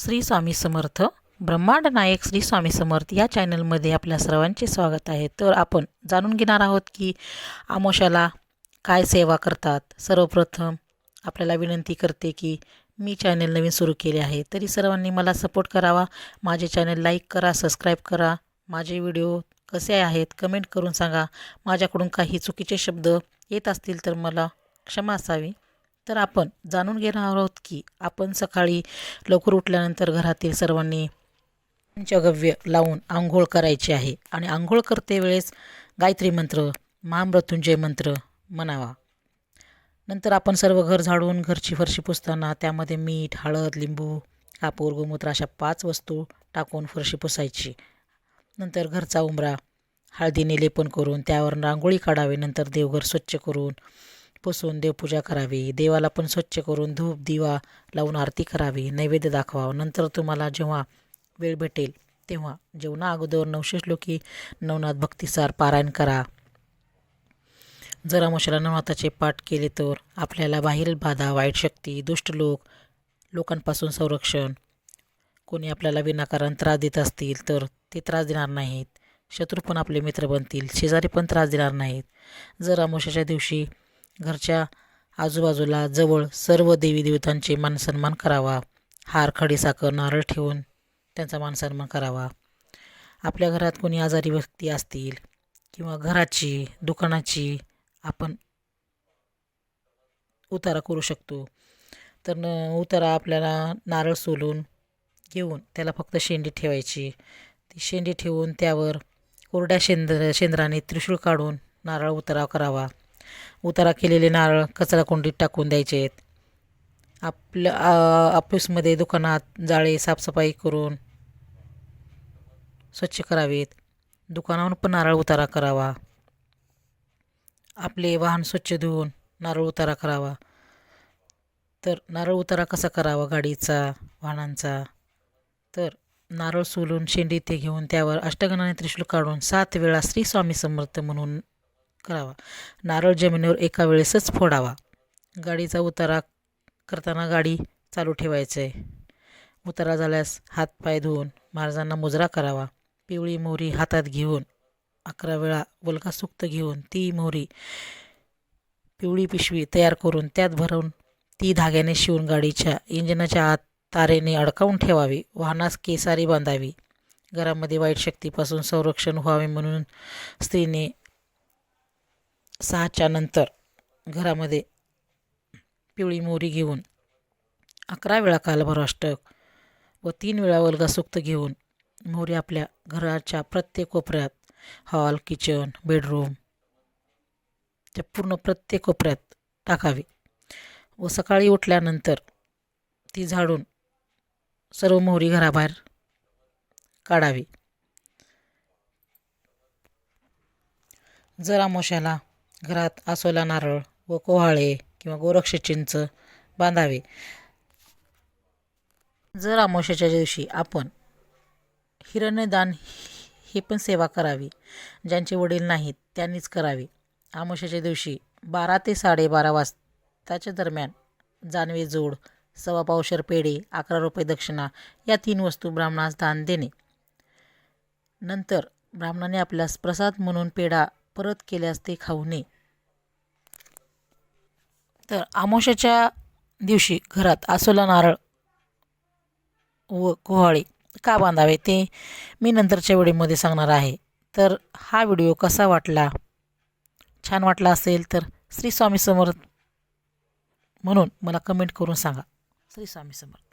श्री स्वामी समर्थ. ब्रह्मांड नायक श्री स्वामी समर्थ या चॅनलमध्ये आपल्या सर्वांचे स्वागत आहे. तर आपण जाणून घेणार आहोत की आमोशाला काय सेवा करतात. सर्वप्रथम आपल्याला विनंती करते की मी चॅनल नवीन सुरू केले आहे, तरी सर्वांनी मला सपोर्ट करावा. माझे चॅनल लाईक करा, सबस्क्राईब करा. माझे व्हिडिओ कसे आहेत कमेंट करून सांगा. माझ्याकडून काही चुकीचे शब्द येत असतील तर मला क्षमा असावी. तर आपण जाणून घेणार आहोत की आपण सकाळी लवकर उठल्यानंतर घरातील सर्वांनी पंचगव्य लावून आंघोळ करायची आहे आणि आंघोळ करते वेळेस गायत्री मंत्र, महामृत्युंजय मंत्र म्हणावा. नंतर आपण सर्व घर झाडून घरची फरशी पुसताना त्यामध्ये मीठ, हळद, लिंबू, कापूर, गोमूत्र अशा 5 वस्तू टाकून फरशी पुसायची. नंतर घरचा उंबरा हळदीने लेपन करून त्यावर रांगोळी काढावी. नंतर देवघर स्वच्छ करून पुसून देवपूजा करावी. देवाला पण स्वच्छ करून धूप दिवा लावून आरती करावी, नैवेद्य दाखवावं. नंतर तुम्हाला जेव्हा वेळ भेटेल तेव्हा जेवणा अगोदर 900 श्लोकी नवनाथ भक्तिसार पारायण करा. जर आमोशाला नवनाथाचे पाठ केले तर आपल्याला बाहेरील बाधा, वाईट शक्ती, दुष्ट लोकांपासून संरक्षण, कोणी आपल्याला विनाकारण त्रास देत असतील तर ते त्रास देणार नाहीत. शत्रू पण आपले मित्र बनतील, शेजारी पण त्रास देणार नाहीत. जर आमोशाच्या दिवशी घरच्या आजूबाजूला जवळ सर्व देवी देवतांचे मानसन्मान करावा. हार, खडीसाखर, नारळ ठेवून त्यांचा मानसन्मान करावा. आपल्या घरात कोणी आजारी व्यक्ती असतील किंवा घराची, दुकानाची आपण उतारा करू शकतो. तर उतारा आपल्याला नारळ सोलून घेऊन त्याला फक्त शेंडी ठेवायची. ती शेंडी ठेवून त्यावर कोरड्या शेंद्राने त्रिशूळ काढून नारळ उतारा करावा. उतारा केलेले नारळ कचराकुंडीत टाकून द्यायचे आहेत. आपल्या ऑफिसमध्ये, दुकानात जाळे साफसफाई करून स्वच्छ करावेत. दुकानावर पण नारळ उतारा करावा. आपले वाहन स्वच्छ धुवून नारळ उतारा करावा. तर नारळ उतारा कसा करावा गाडीचा, वाहनांचा? तर नारळ सोलून शेंडी ते घेऊन त्यावर अष्टगंधाने त्रिशूळ काढून 7 वेळा श्री स्वामी समर्थ म्हणून करावा. नारळ जमिनीवर एका वेळेसच फोडावा. गाडीचा उतारा करताना गाडी चालू ठेवायचं आहे. उतारा झाल्यास हातपाय धुवून महाराजांना मुजरा करावा. पिवळी मोहरी हातात घेऊन 11 वेळा वल्गा सुक्त घेऊन ती मोहरी पिवळी पिशवी तयार करून त्यात भरून ती धाग्याने शिवून गाडीच्या इंजिनाच्या आत तारेने अडकावून ठेवावी. वाहनास केसारी बांधावी. घरामध्ये वाईट शक्तीपासून संरक्षण व्हावे म्हणून स्त्रीने 6च्या नंतर घरामध्ये पिवळी मोहरी घेऊन 11 वेळा कालभैरवाष्टक व 3 वेळा वल्गा सुक्त घेऊन मोहरी आपल्या घराच्या प्रत्येक कोपऱ्यात, हॉल, किचन, बेडरूम त्या पूर्ण प्रत्येक कोपऱ्यात टाकावी व सकाळी उठल्यानंतर ती झाडून सर्व मोहरी घराबाहेर काढावी. जर आमोशाला घरात आसोला नारळ व कोहाळे किंवा गोरक्ष चिंच बांधावे. जर आमोशाच्या दिवशी आपण हिरण्यदान हे पण सेवा करावी. ज्यांचे वडील नाहीत त्यांनीच करावी. आमोशाच्या दिवशी 12 ते 12:30 वाजताच्या दरम्यान जानवे जोड, 1.25 पावशेर पेढे, 11 रुपये दक्षिणा या 3 वस्तू ब्राह्मणास दान देणे. नंतर ब्राह्मणाने आपल्यास प्रसाद म्हणून पेढा परत केल्यास ते खाऊ नये. तर आमोशाच्या दिवशी घरात आसोला नारळ व कोहाळे का बांधावे ते मी नंतरच्या व्हिडिओमध्ये सांगणार आहे. तर हा व्हिडिओ कसा वाटला? छान वाटला असेल तर श्री स्वामी समर्थ म्हणून मला कमेंट करून सांगा. श्री स्वामी समर्थ.